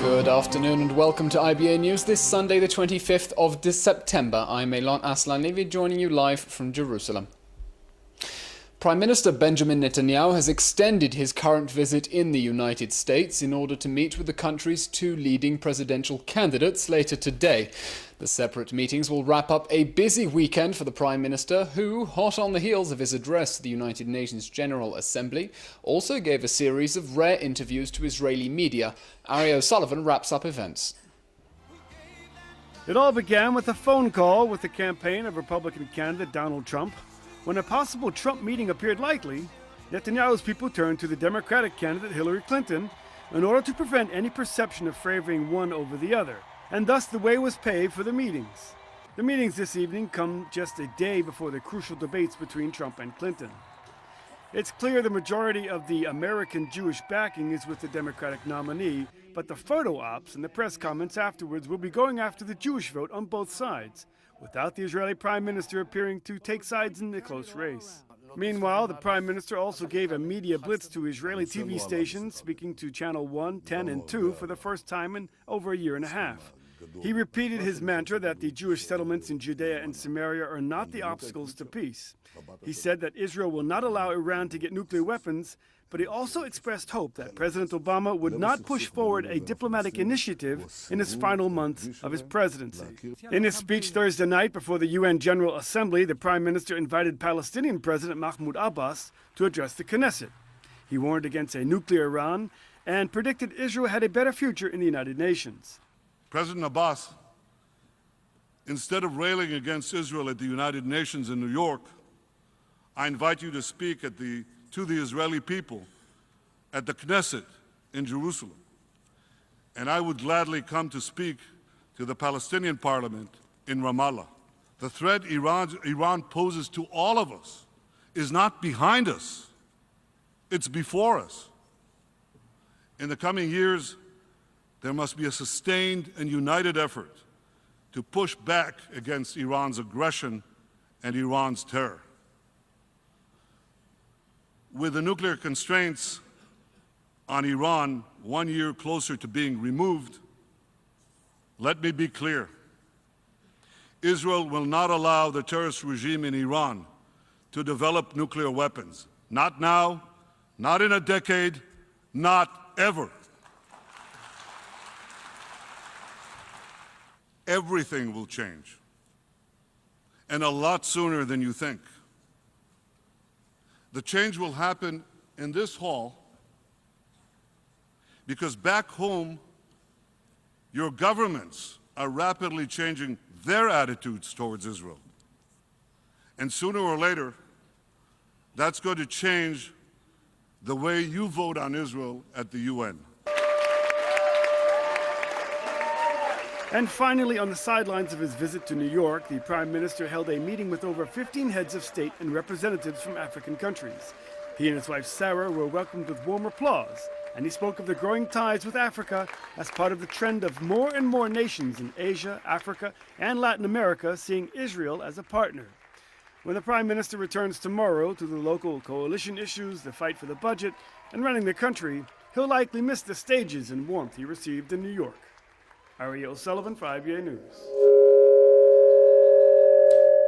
Good afternoon and welcome to IBA News this Sunday the 25th of September. I'm Elon Aslan-Levy joining you live from Jerusalem. Prime Minister Benjamin Netanyahu has extended his current visit in the United States in order to meet with the country's two leading presidential candidates later today. The separate meetings will wrap up a busy weekend for the Prime Minister, who, hot on the heels of his address to the United Nations General Assembly, also gave a series of rare interviews to Israeli media. Ari O'Sullivan wraps up events. It all began with a phone call with the campaign of Republican candidate Donald Trump. When a possible Trump meeting appeared likely, Netanyahu's people turned to the Democratic candidate Hillary Clinton in order to prevent any perception of favoring one over the other, and thus the way was paved for the meetings. The meetings this evening come just a day before the crucial debates between Trump and Clinton. It's clear the majority of the American Jewish backing is with the Democratic nominee, but the photo ops and the press comments afterwards will be going after the Jewish vote on both sides, without the Israeli Prime Minister appearing to take sides in the close race. Meanwhile, the Prime Minister also gave a media blitz to Israeli TV stations, speaking to Channel 1, 10, and 2 for the first time in over a year and a half. He repeated his mantra that the Jewish settlements in Judea and Samaria are not the obstacles to peace. He said that Israel will not allow Iran to get nuclear weapons, but he also expressed hope that President Obama would not push forward a diplomatic initiative in his final months of his presidency. In his speech Thursday night before the UN General Assembly, the Prime Minister invited Palestinian President Mahmoud Abbas to address the Knesset. He warned against a nuclear Iran and predicted Israel had a better future in the United Nations. President Abbas, instead of railing against Israel at the United Nations in New York, I invite you to speak to the Israeli people at the Knesset in Jerusalem. And I would gladly come to speak to the Palestinian parliament in Ramallah. The threat Iran poses to all of us is not behind us, it's before us. In the coming years, there must be a sustained and united effort to push back against Iran's aggression and Iran's terror. With the nuclear constraints on Iran 1 year closer to being removed, let me be clear. Israel will not allow the terrorist regime in Iran to develop nuclear weapons. Not now, not in a decade, not ever. Everything will change, and a lot sooner than you think. The change will happen in this hall because back home, your governments are rapidly changing their attitudes towards Israel. And sooner or later, that's going to change the way you vote on Israel at the UN. And finally, on the sidelines of his visit to New York, the Prime Minister held a meeting with over 15 heads of state and representatives from African countries. He and his wife Sarah were welcomed with warm applause, and he spoke of the growing ties with Africa as part of the trend of more and more nations in Asia, Africa, and Latin America seeing Israel as a partner. When the Prime Minister returns tomorrow to the local coalition issues, the fight for the budget, and running the country, he'll likely miss the stages and warmth he received in New York. Ari O'Sullivan for IBA News.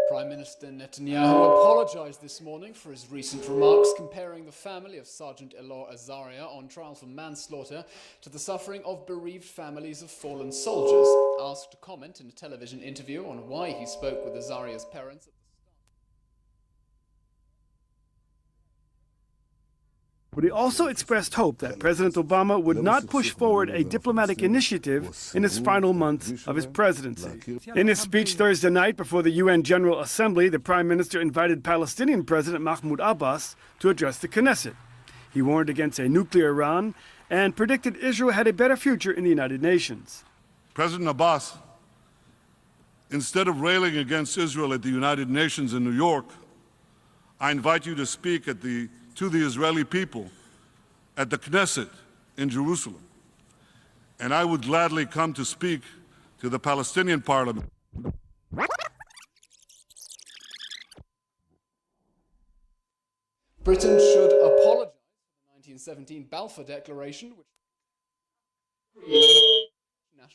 Prime Minister Netanyahu apologized this morning for his recent remarks comparing the family of Sergeant Elor Azaria on trial for manslaughter to the suffering of bereaved families of fallen soldiers. Asked to comment in a television interview on why he spoke with Azaria's parents. But he also expressed hope that President Obama would not push forward a diplomatic initiative in his final months of his presidency. In his speech Thursday night before the UN General Assembly, the Prime Minister invited Palestinian President Mahmoud Abbas to address the Knesset. He warned against a nuclear Iran and predicted Israel had a better future in the United Nations. President Abbas, instead of railing against Israel at the United Nations in New York, I invite you to speak to the Israeli people at the Knesset in Jerusalem. And I would gladly come to speak to the Palestinian parliament. Britain should apologize for the 1917 Balfour Declaration, which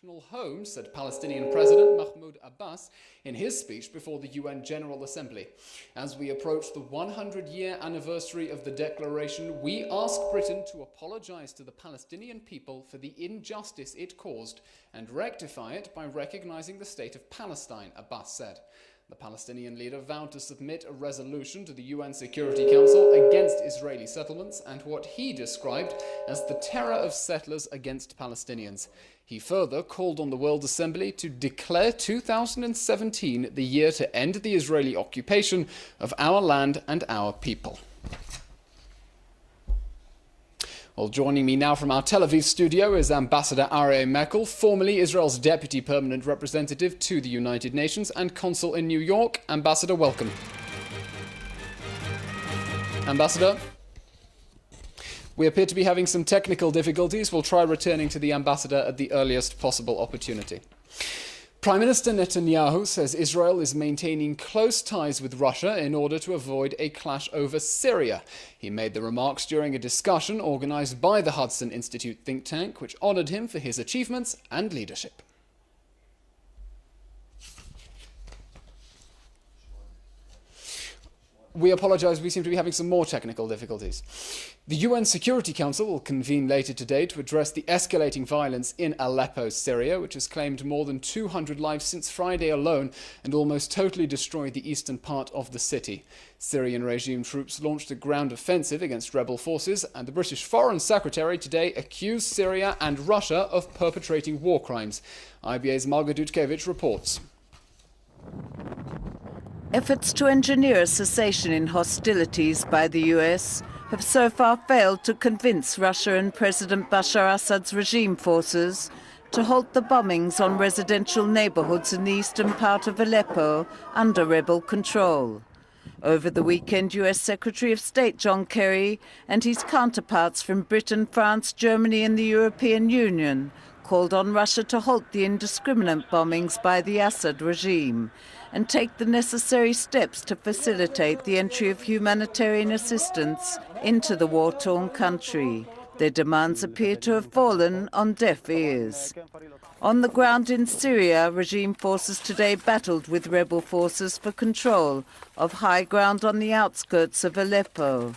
national home, said Palestinian President Mahmoud Abbas in his speech before the UN General Assembly. As we approach the 100-year anniversary of the declaration, we ask Britain to apologize to the Palestinian people for the injustice it caused and rectify it by recognizing the state of Palestine, Abbas said. The Palestinian leader vowed to submit a resolution to the UN Security Council against Israeli settlements and what he described as the terror of settlers against Palestinians. He further called on the World Assembly to declare 2017 the year to end the Israeli occupation of our land and our people. Well, joining me now from our Tel Aviv studio is Ambassador Aryeh Mekel, formerly Israel's Deputy Permanent Representative to the United Nations and Consul in New York. Ambassador, welcome. Ambassador, we appear to be having some technical difficulties. We'll try returning to the Ambassador at the earliest possible opportunity. Prime Minister Netanyahu says Israel is maintaining close ties with Russia in order to avoid a clash over Syria. He made the remarks during a discussion organized by the Hudson Institute think tank, which honored him for his achievements and leadership. We apologize, we seem to be having some more technical difficulties. The UN Security Council will convene later today to address the escalating violence in Aleppo, Syria, which has claimed more than 200 lives since Friday alone and almost totally destroyed the eastern part of the city. Syrian regime troops launched a ground offensive against rebel forces, and the British Foreign Secretary today accused Syria and Russia of perpetrating war crimes. IBA's Marga Dudkevich reports. Efforts to engineer a cessation in hostilities by the US have so far failed to convince Russia and President Bashar Assad's regime forces to halt the bombings on residential neighborhoods in the eastern part of Aleppo under rebel control. Over the weekend, US Secretary of State John Kerry and his counterparts from Britain, France, Germany and the European Union called on Russia to halt the indiscriminate bombings by the Assad regime and take the necessary steps to facilitate the entry of humanitarian assistance into the war-torn country. Their demands appear to have fallen on deaf ears. On the ground in Syria, regime forces today battled with rebel forces for control of high ground on the outskirts of Aleppo.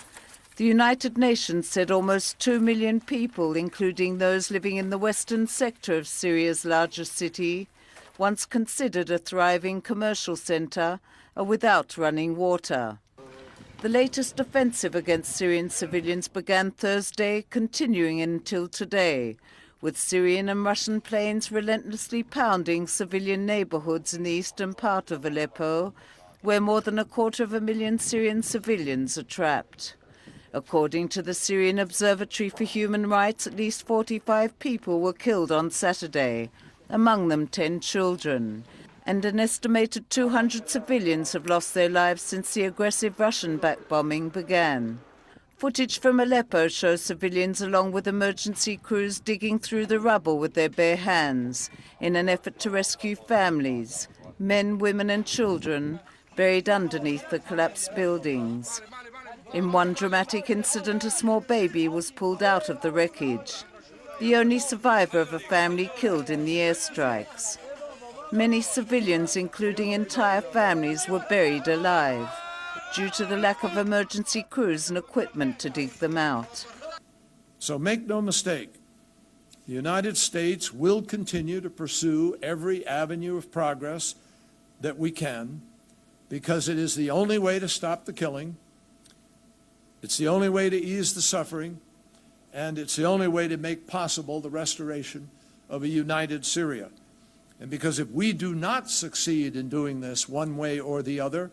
The United Nations said almost 2 million people, including those living in the western sector of Syria's largest city, once considered a thriving commercial centre, are without running water. The latest offensive against Syrian civilians began Thursday, continuing until today, with Syrian and Russian planes relentlessly pounding civilian neighbourhoods in the eastern part of Aleppo, where more than 250,000 Syrian civilians are trapped. According to the Syrian Observatory for Human Rights, at least 45 people were killed on Saturday, among them 10 children, and an estimated 200 civilians have lost their lives since the aggressive Russian-backed bombing began. Footage from Aleppo shows civilians along with emergency crews digging through the rubble with their bare hands in an effort to rescue families, men, women and children, buried underneath the collapsed buildings. In one dramatic incident, a small baby was pulled out of the wreckage, the only survivor of a family killed in the airstrikes. Many civilians, including entire families, were buried alive due to the lack of emergency crews and equipment to dig them out. So make no mistake, the United States will continue to pursue every avenue of progress that we can, because it is the only way to stop the killing, it's the only way to ease the suffering, and it's the only way to make possible the restoration of a united Syria. And because if we do not succeed in doing this one way or the other,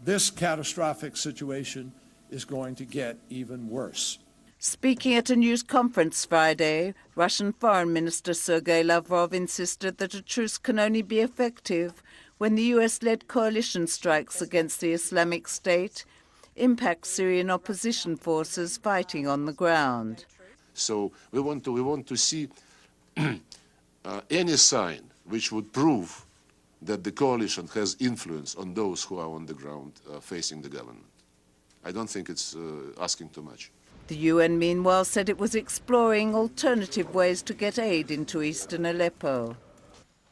this catastrophic situation is going to get even worse. Speaking at a news conference Friday, Russian Foreign Minister Sergei Lavrov insisted that a truce can only be effective when the US-led coalition strikes against the Islamic State impact Syrian opposition forces fighting on the ground. So we want to see any sign which would prove that the coalition has influence on those who are on the ground facing the government. I don't think it's asking too much. The UN, meanwhile, said it was exploring alternative ways to get aid into eastern Aleppo.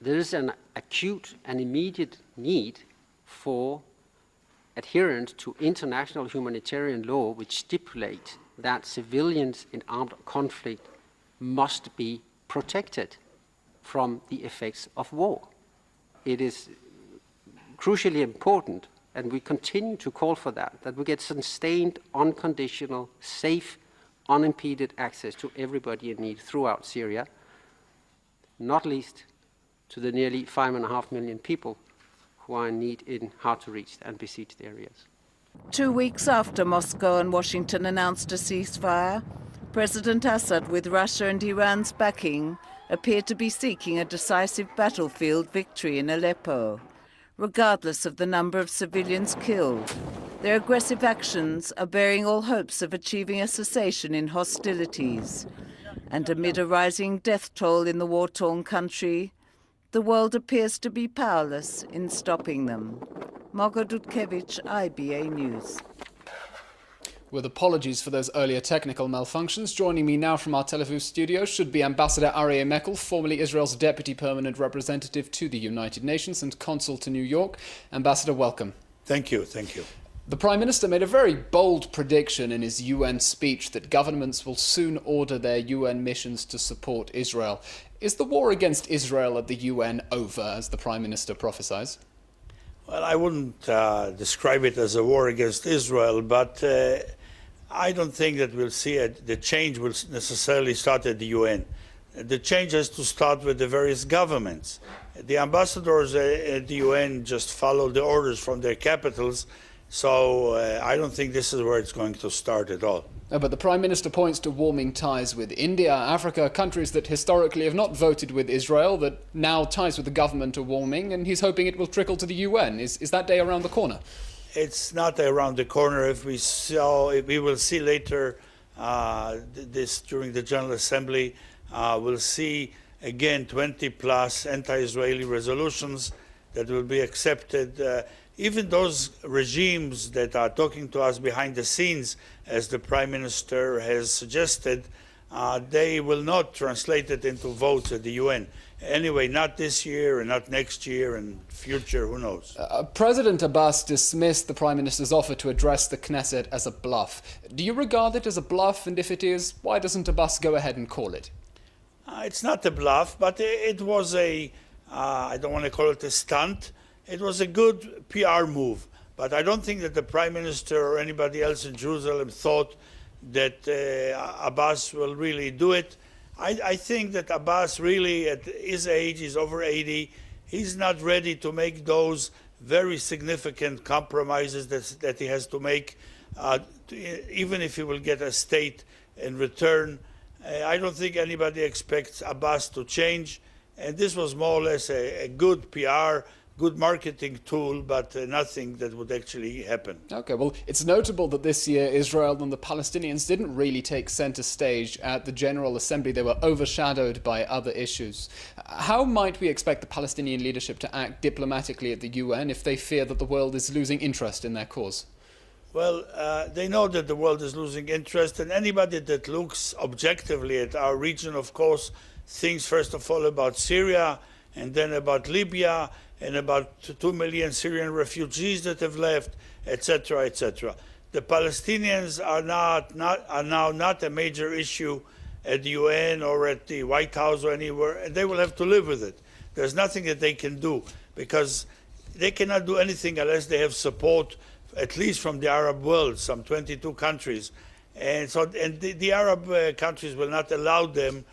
There is an acute and immediate need for adherence to international humanitarian law, which stipulates that civilians in armed conflict must be protected from the effects of war. It is crucially important, and we continue to call for that we get sustained, unconditional, safe, unimpeded access to everybody in need throughout Syria, not least to the nearly 5.5 million people who are in need in hard-to-reach and besieged areas. 2 weeks after Moscow and Washington announced a ceasefire, President Assad, with Russia and Iran's backing, appeared to be seeking a decisive battlefield victory in Aleppo. Regardless of the number of civilians killed, their aggressive actions are bearing all hopes of achieving a cessation in hostilities. And amid a rising death toll in the war-torn country, the world appears to be powerless in stopping them. Margo Dudkevich, IBA News. With apologies for those earlier technical malfunctions, joining me now from our Tel Aviv studio should be Ambassador Aryeh Mekel, formerly Israel's Deputy Permanent Representative to the United Nations and Consul to New York. Ambassador, welcome. Thank you, thank you. The Prime Minister made a very bold prediction in his UN speech that governments will soon order their UN missions to support Israel. Is the war against Israel at the UN over, as the Prime Minister prophesies? Well, I wouldn't describe it as a war against Israel, but I don't think that we'll see the change will necessarily start at the UN. The change has to start with the various governments. The ambassadors at the UN just follow the orders from their capitals, so I don't think this is where it's going to start at all. But the Prime Minister points to warming ties with India, Africa, countries that historically have not voted with Israel, that now ties with the government are warming, and he's hoping it will trickle to the UN. Is that day around the corner? It's not around the corner. If we will see later this during the General Assembly, we'll see again 20 plus anti-Israeli resolutions that will be accepted. Even those regimes that are talking to us behind the scenes, as the Prime Minister has suggested, they will not translate it into votes at the UN. Anyway, not this year and not next year and future, who knows. President Abbas dismissed the Prime Minister's offer to address the Knesset as a bluff. Do you regard it as a bluff? And if it is, why doesn't Abbas go ahead and call it? It's not a bluff, but it was I don't want to call it a stunt. It was a good PR move. But I don't think that the Prime Minister or anybody else in Jerusalem thought that Abbas will really do it. I think that Abbas really, at his age, he's over 80, he's not ready to make those very significant compromises that he has to make, even if he will get a state in return. I don't think anybody expects Abbas to change, and this was more or less a good PR, good marketing tool, but nothing that would actually happen. Okay, well, it's notable that this year Israel and the Palestinians didn't really take center stage at the General Assembly. They were overshadowed by other issues. How might we expect the Palestinian leadership to act diplomatically at the UN if they fear that the world is losing interest in their cause? Well, they know that the world is losing interest, and anybody that looks objectively at our region, of course, thinks first of all about Syria, and then about Libya, and about 2 million Syrian refugees that have left, etc., etc. The Palestinians are now not a major issue at the UN or at the White House or anywhere, and they will have to live with it. There's nothing that they can do, because they cannot do anything unless they have support, at least from the Arab world, some 22 countries. And so, the Arab countries will not allow them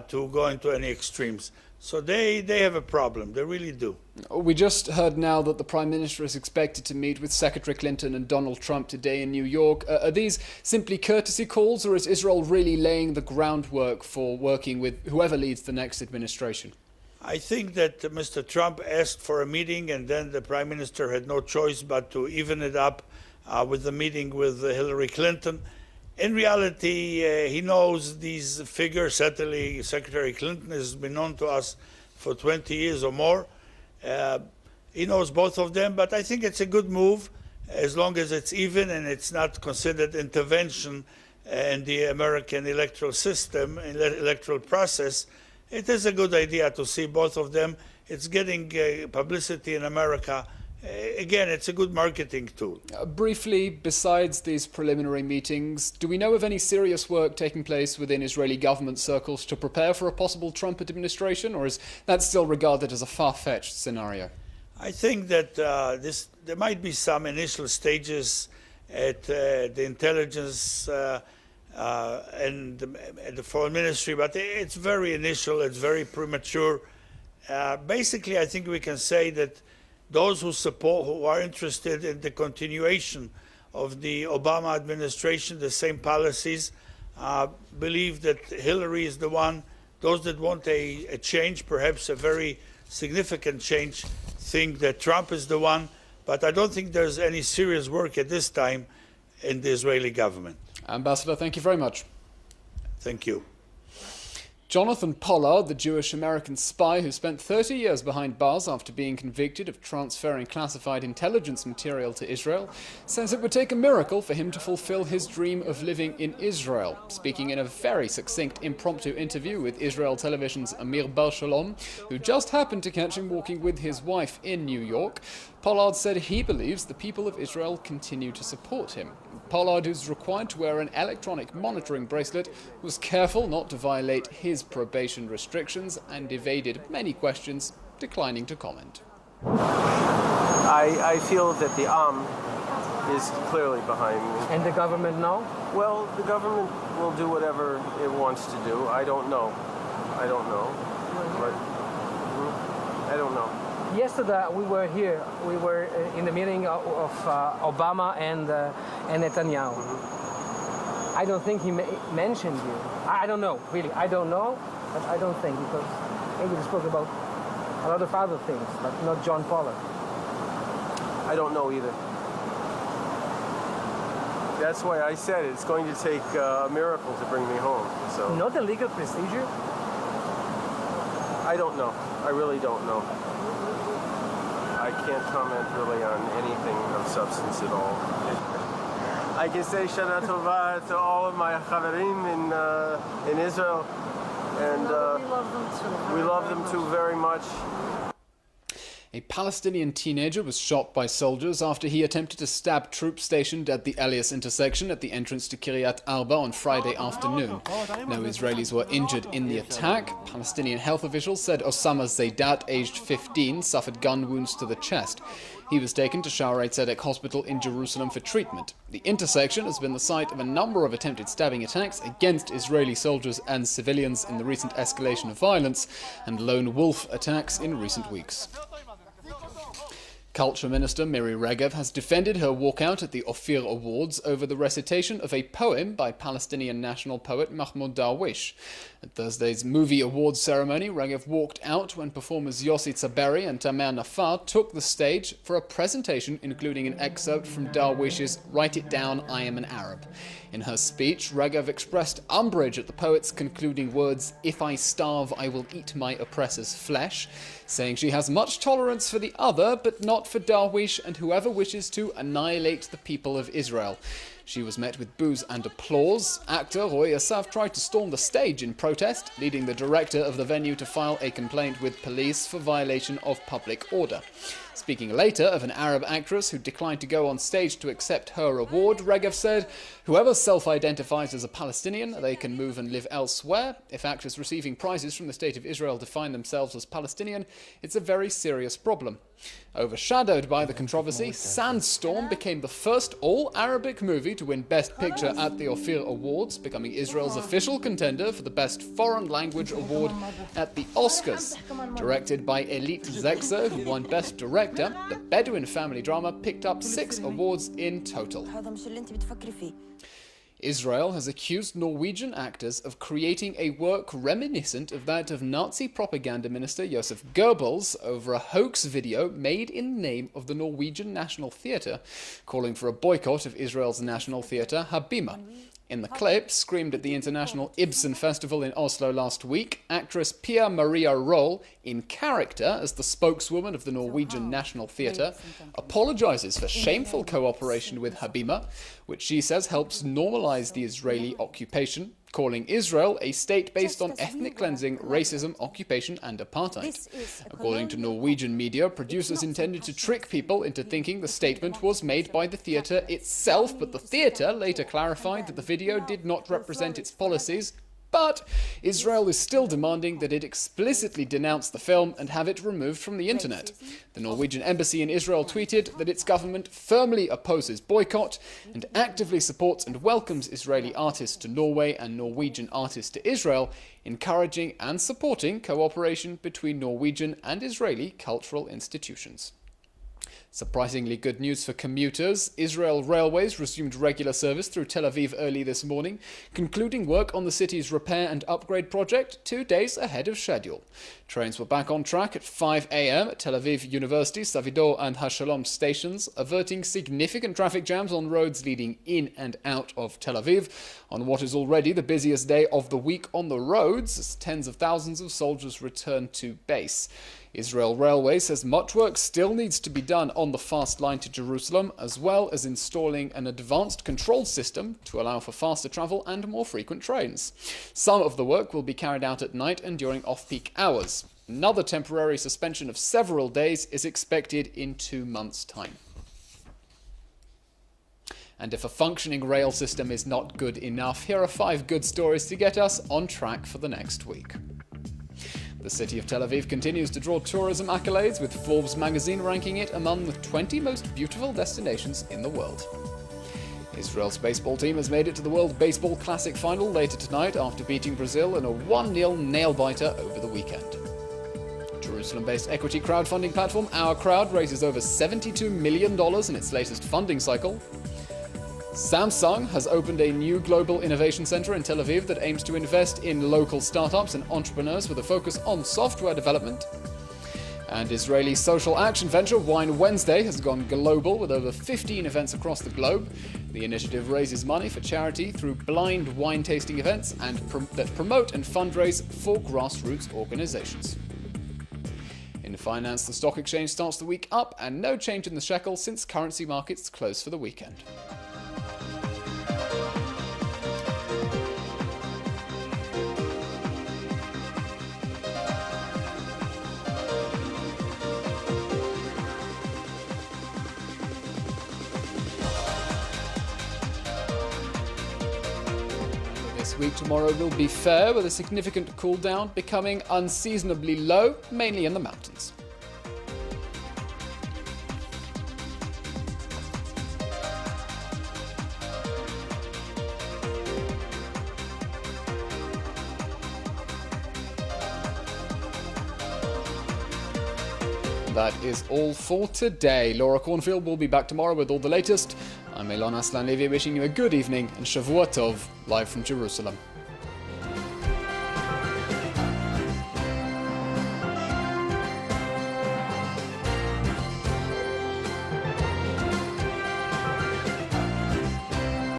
to go into any extremes. So they have a problem, they really do. We just heard now that the Prime Minister is expected to meet with Secretary Clinton and Donald Trump today in New York. Are these simply courtesy calls, or is Israel really laying the groundwork for working with whoever leads the next administration? I think that Mr. Trump asked for a meeting, and then the Prime Minister had no choice but to even it up with the meeting with Hillary Clinton. In reality, he knows these figures. Certainly, Secretary Clinton has been known to us for 20 years or more. He knows both of them, but I think it's a good move as long as it's even and it's not considered intervention and the American electoral system, electoral process, it is a good idea to see both of them. It's getting publicity in America. Again, it's a good marketing tool. Briefly, besides these preliminary meetings, do we know of any serious work taking place within Israeli government circles to prepare for a possible Trump administration, or is that still regarded as a far-fetched scenario? I think that there might be some initial stages at the intelligence and the foreign ministry, but it's very initial, it's very premature. Basically, I think we can say that those who are interested in the continuation of the Obama administration, the same policies, believe that Hillary is the one. Those that want a change, perhaps a very significant change, think that Trump is the one. But I don't think there's any serious work at this time in the Israeli government. Ambassador, thank you very much. Thank you. Jonathan Pollard, the Jewish-American spy who spent 30 years behind bars after being convicted of transferring classified intelligence material to Israel, says it would take a miracle for him to fulfill his dream of living in Israel. Speaking in a very succinct impromptu interview with Israel Television's Amir Bar-Shalom, who just happened to catch him walking with his wife in New York, Pollard said he believes the people of Israel continue to support him. Pollard, who's required to wear an electronic monitoring bracelet, was careful not to violate his probation restrictions and evaded many questions, declining to comment. I feel that the is clearly behind me. And the government now? Well, the government will do whatever it wants to do. I don't know. But, I don't know. Yesterday we were here. We were in the meeting of Obama and Netanyahu. Mm-hmm. I don't think he mentioned you. I don't know, really. I don't know, but I don't think, because maybe he spoke about a lot of other things, but not John Pollard. I don't know either. That's why I said it's going to take a miracle to bring me home. So not a legal procedure? I don't know. I really don't know. I can't comment really on anything of substance at all. I can say Shana Tova to all of my chaverim in Israel, and we love them too very much. A Palestinian teenager was shot by soldiers after he attempted to stab troops stationed at the Elias intersection at the entrance to Kiryat Arba on Friday afternoon. No Israelis were injured in the attack. Palestinian health officials said Osama Zaydat, aged 15, suffered gun wounds to the chest. He was taken to Shaarei Tzedek Hospital in Jerusalem for treatment. The intersection has been the site of a number of attempted stabbing attacks against Israeli soldiers and civilians in the recent escalation of violence, and lone wolf attacks in recent weeks. Culture Minister Miri Regev has defended her walkout at the Ophir Awards over the recitation of a poem by Palestinian national poet Mahmoud Darwish. At Thursday's Movie Awards ceremony, Regev walked out when performers Yossi Tzaberi and Tamer Nafar took the stage for a presentation including an excerpt from Darwish's Write It Down, I Am an Arab. In her speech, Regev expressed umbrage at the poet's concluding words, "If I starve, I will eat my oppressor's flesh," saying she has much tolerance for the other, but not for Darwish and whoever wishes to annihilate the people of Israel. She was met with boos and applause. Actor Roy Asaf tried to storm the stage in protest, leading the director of the venue to file a complaint with police for violation of public order. Speaking later of an Arab actress who declined to go on stage to accept her award, Regev said, "Whoever self-identifies as a Palestinian, they can move and live elsewhere. If actors receiving prizes from the State of Israel define themselves as Palestinian, it's a very serious problem." Overshadowed by the controversy, Sandstorm became the first all-Arabic movie to win Best Picture at the Ophir Awards, becoming Israel's official contender for the Best Foreign Language Award at the Oscars. Directed by Elit Zegzer, who won Best Director, the Bedouin family drama picked up 6 awards in total. Israel has accused Norwegian actors of creating a work reminiscent of that of Nazi propaganda minister Joseph Goebbels over a hoax video made in the name of the Norwegian National Theatre, calling for a boycott of Israel's national theatre, Habima. In the clip, screamed at the International Ibsen Festival in Oslo last week, actress Pia Maria Roll, in character as the spokeswoman of the Norwegian National Theatre, apologizes for shameful cooperation with Habima, which she says helps normalize the Israeli occupation, calling Israel a state based on ethnic cleansing, racism, occupation and apartheid. According to Norwegian media, producers intended to trick people into thinking the statement was made by the theatre itself, but the theatre later clarified that the video did not represent its policies. But Israel is still demanding that it explicitly denounce the film and have it removed from the internet. The Norwegian embassy in Israel tweeted that its government firmly opposes boycott and actively supports and welcomes Israeli artists to Norway and Norwegian artists to Israel, encouraging and supporting cooperation between Norwegian and Israeli cultural institutions. Surprisingly good news for commuters. Israel Railways resumed regular service through Tel Aviv early this morning, concluding work on the city's repair and upgrade project 2 days ahead of schedule. Trains were back on track at 5 a.m. at Tel Aviv University, Savido and Hashalom stations, averting significant traffic jams on roads leading in and out of Tel Aviv on what is already the busiest day of the week on the roads as tens of thousands of soldiers return to base. Israel Railways says much work still needs to be done on the fast line to Jerusalem, as well as installing an advanced control system to allow for faster travel and more frequent trains. Some of the work will be carried out at night and during off-peak hours. Another temporary suspension of several days is expected in 2 months' time. And if a functioning rail system is not good enough, here are 5 good stories to get us on track for the next week. The city of Tel Aviv continues to draw tourism accolades, with Forbes magazine ranking it among the 20 most beautiful destinations in the world. Israel's baseball team has made it to the World Baseball Classic final later tonight after beating Brazil in a 1-0 nail-biter over the weekend. Jerusalem-based equity crowdfunding platform Our Crowd raises over $72 million in its latest funding cycle. Samsung has opened a new global innovation center in Tel Aviv that aims to invest in local startups and entrepreneurs with a focus on software development. And Israeli social action venture Wine Wednesday has gone global with over 15 events across the globe. The initiative raises money for charity through blind wine tasting events and that promote and fundraise for grassroots organizations. In finance, the stock exchange starts the week up and no change in the shekel since currency markets close for the weekend. This week tomorrow will be fair, with a significant cool down becoming unseasonably low, mainly in the mountains. That is all for today. Laura Cornfield will be back tomorrow with all the latest. I'm Elon Aslan Levy, wishing you a good evening and Shavua Tov, live from Jerusalem.